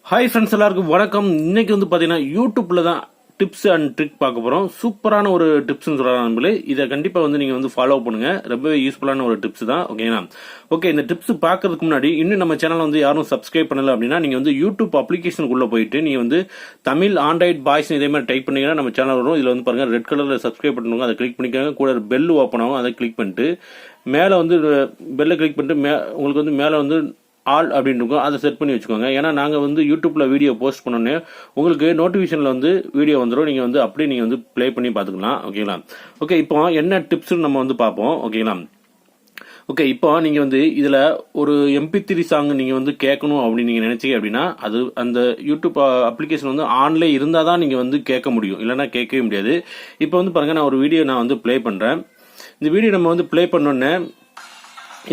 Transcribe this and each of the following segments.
Hi friends, எல்லாருக்கும் வணக்கம். இன்னைக்கு வந்து பார்த்தீங்கன்னா யூடியூப்ல தான் டிப்ஸ் அண்ட் ட்ரிக் பார்க்க போகிறோம். சூப்பரான ஒரு டிப்ஸ்னு சொல்கிறாங்க நம்மளே. இதை கண்டிப்பாக வந்து நீங்கள் வந்து ஃபாலோ பண்ணுங்க. ரொம்பவே யூஸ்ஃபுல்லான ஒரு டிப்ஸ் தான். ஓகேங்களா? ஓகே, இந்த டிப்ஸ் பார்க்கறதுக்கு முன்னாடி இன்னும் நம்ம சேனல் வந்து யாரும் சப்ஸ்கிரைப் பண்ணல அப்படின்னா நீங்கள் வந்து யூடியூப் அப்ளிகேஷனுக்குள்ளே போயிட்டு நீங்கள் வந்து தமிழ் ஆண்ட்ராய்ட் பாய்ஸ் இதே மாதிரி டைப் பண்ணீங்கன்னா நம்ம சேனல் வரும். இதில் வந்து பாருங்க ரெட் கலரில் சப்ஸ்கிரைப் பண்ணுவாங்க, அதை கிளிக் பண்ணிக்கோங்க. கூட பெல் ஓப்பன் ஆகும், அதை கிளிக் பண்ணிட்டு மேலே வந்து பெல்லை கிளிக் பண்ணிட்டு உங்களுக்கு வந்து மேலே வந்து ஆல் அப்படின்னு இருக்கும், அதை செட் பண்ணி வச்சுக்கோங்க. ஏன்னா நாங்கள் வந்து யூடியூப்ல வீடியோ போஸ்ட் பண்ணோன்னே உங்களுக்கு நோட்டிஃபிகேஷன்ல வந்து வீடியோ வந்துடும். நீங்கள் வந்து அப்படியே நீங்கள் வந்து ப்ளே பண்ணி பார்த்துக்கலாம். ஓகேங்களா? ஓகே, இப்போ என்ன டிப்ஸ்னு நம்ம வந்து பார்ப்போம். ஓகேங்களா? ஓகே, இப்போ நீங்கள் வந்து இதில் ஒரு MP3 சாங் நீங்கள் வந்து கேட்கணும் அப்படின்னு நீங்கள் நினைச்சீங்க அப்படின்னா அது அந்த யூடியூப் அப்ளிகேஷன் வந்து ஆன்லேயே இருந்தால் தான் நீங்கள் வந்து கேட்க முடியும், இல்லைன்னா கேட்கவே முடியாது. இப்போ வந்து பாருங்கள், நான் ஒரு வீடியோ நான் வந்து ப்ளே பண்ணுறேன். இந்த வீடியோ நம்ம வந்து ப்ளே பண்ணோன்னே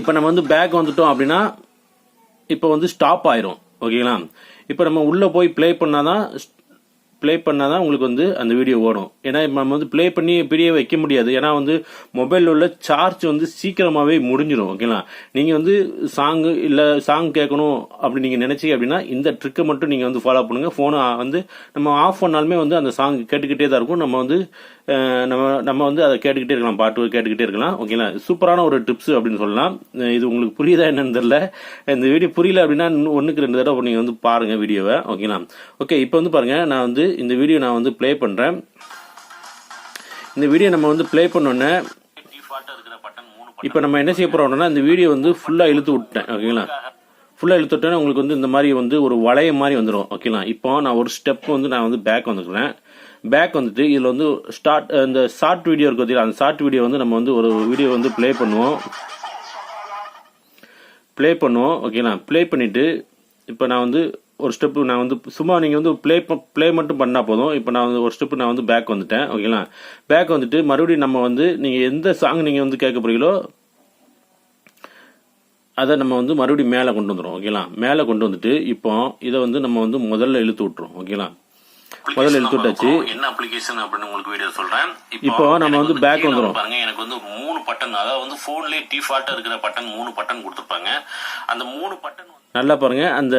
இப்போ நம்ம வந்து பேக் வந்துட்டோம் அப்படின்னா இப்போ வந்து ஸ்டாப் ஆயிரும். ஓகேங்களா? இப்போ நம்ம உள்ள போய் ப்ளே பண்ணாதான் உங்களுக்கு வந்து அந்த வீடியோ ஓடும். ஏன்னா நம்ம வந்து ப்ளே பண்ணி பெரிய வைக்க முடியாது. ஏன்னா வந்து மொபைல் உள்ள சார்ஜ் வந்து சீக்கிரமாவே முடிஞ்சிடும். ஓகேங்களா? நீங்க வந்து சாங் கேட்கணும் அப்படி நீங்க நினைச்சீங்க அப்படின்னா இந்த ட்ரிக்கை மட்டும் நீங்க வந்து ஃபாலோ பண்ணுங்க. போனை வந்து நம்ம ஆஃப் பண்ணாலுமே வந்து அந்த சாங் கேட்டுக்கிட்டே தான் இருக்கும். நம்ம வந்து நம்ம வந்து அதை கேட்டுக்கிட்டே இருக்கலாம், பாட்டு கேட்டுக்கிட்டே இருக்கலாம். ஓகேங்களா? சூப்பரான ஒரு டிப்ஸ் அப்படின்னு சொல்லலாம். இது உங்களுக்கு புரியுதா என்னன்னு தெரியல. இந்த வீடியோ புரியல அப்படின்னா 1க்கு 2 தடவை நீங்க வந்து பாருங்க வீடியோவை. ஓகேங்களா? ஓகே, இப்போ வந்து பாருங்க, நான் வந்து இந்த வீடியோ நான் வந்து ப்ளே பண்றேன். இந்த வீடியோ நம்ம வந்து ப்ளே பண்ணோன்னே இப்போ நம்ம என்ன செய்ய போறோம்னா இந்த வீடியோ வந்து ஃபுல்லா இழுத்து விட்டேன். ஓகேங்களா? ஃபுல்லா இழுத்து விட்டேன்னா உங்களுக்கு வந்து இந்த மாதிரி வந்து ஒரு வளையம் மாதிரி வந்துடும். ஓகேங்களா? இப்போ நான் ஒரு ஸ்டெப் வந்து நான் வந்து பேக் வந்துக்கிறேன். பேக் வந்துட்டு இதில் வந்து இந்த ஷார்ட் வீடியோ இருக்கு பார்த்தீங்களா, அந்த ஷார்ட் வீடியோ வந்து நம்ம வந்து ஒரு வீடியோ வந்து ப்ளே பண்ணுவோம். ஓகேங்களா? ப்ளே பண்ணிட்டு இப்போ நான் வந்து ஒரு ஸ்டெப் நான் வந்து சும்மா நீங்கள் வந்து ப்ளே மட்டும் பண்ணால் போதும். இப்போ நான் வந்து ஒரு ஸ்டெப் நான் வந்து பேக் வந்துட்டேன். ஓகேங்களா? பேக் வந்துட்டு மறுபடியும் நம்ம வந்து நீங்கள் எந்த சாங் நீங்கள் வந்து கேட்க போறீங்களோ அதை நம்ம வந்து மறுபடியும் மேலே கொண்டு வந்துடும். ஓகேங்களா? மேலே கொண்டு வந்துட்டு இப்போ இதை வந்து நம்ம வந்து முதல்ல இழுத்து விட்டுரும். ஓகேங்களா? முதல்ல இழுத்து விட்டாச்சு. என்ன அப்ளிகேஷன் அப்படின்னு உங்களுக்கு வீடியோ சொல்றேன். இப்போ நம்ம வந்து பேக் வந்துரும். பாருங்க, எனக்கு வந்து 3 பட்டன், அதாவது வந்து போன்லயே டிஃபால்ட்டா இருக்கிற பட்டன் 3 பட்டன் கொடுத்துருப்பாங்க. அந்த 3 பட்டன் நல்லா பாருங்க, அந்த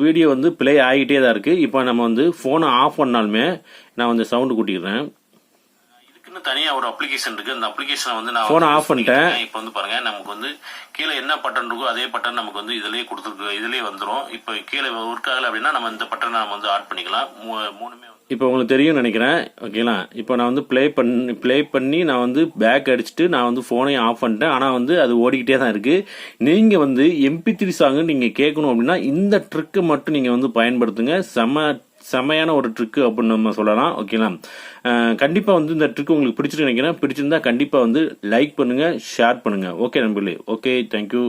வீடியோ வந்து பிளே ஆகிட்டே தான் இருக்கு. இப்போ நம்ம வந்து போனை ஆஃப் பண்ணாலுமே நான் வந்து சவுண்ட் கூட்டிடுறேன். இதுக்குன்னு தனியா ஒரு அப்ளிகேஷன் இருக்கு. அந்த அப்ளிகேஷனை வந்து நான் போனை ஆஃப் பண்ணிட்டேன். இப்போ வந்து பாருங்க, நமக்கு வந்து கீழே என்ன பட்டன் இருக்கோ அதே பட்டன் நமக்கு வந்து இதுலயே கொடுத்துருக்கு, இதுலயே வந்துடும். இப்போ கீழே ஒர்க் ஆகல அப்படின்னா நம்ம இந்த பட்டனை நம்ம வந்து ஆட் பண்ணிக்கலாம். மூணுமே இப்போ உங்களுக்கு தெரியும் நினைக்கிறேன். ஓகேங்களா? இப்போ நான் வந்து ப்ளே பண்ணி நான் வந்து பேக் அடிச்சுட்டு நான் வந்து போனையும் ஆஃப் பண்ணிட்டேன். ஆனால் வந்து அது ஓடிக்கிட்டே தான் இருக்கு. நீங்கள் வந்து MP3 சாங் நீங்கள் கேட்கணும் அப்படின்னா இந்த ட்ரிக்கை மட்டும் நீங்கள் வந்து பயன்படுத்துங்க. செமையான ஒரு ட்ரிக்கு அப்படின்னு நம்ம சொல்லலாம். ஓகேங்களா? கண்டிப்பாக வந்து இந்த ட்ரிக் உங்களுக்கு பிடிச்சிட்டு நினைக்கிறேன். பிடிச்சிருந்தா கண்டிப்பாக வந்து லைக் பண்ணுங்க, ஷேர் பண்ணுங்க. ஓகே நண்பர்களே. Okay, thank you.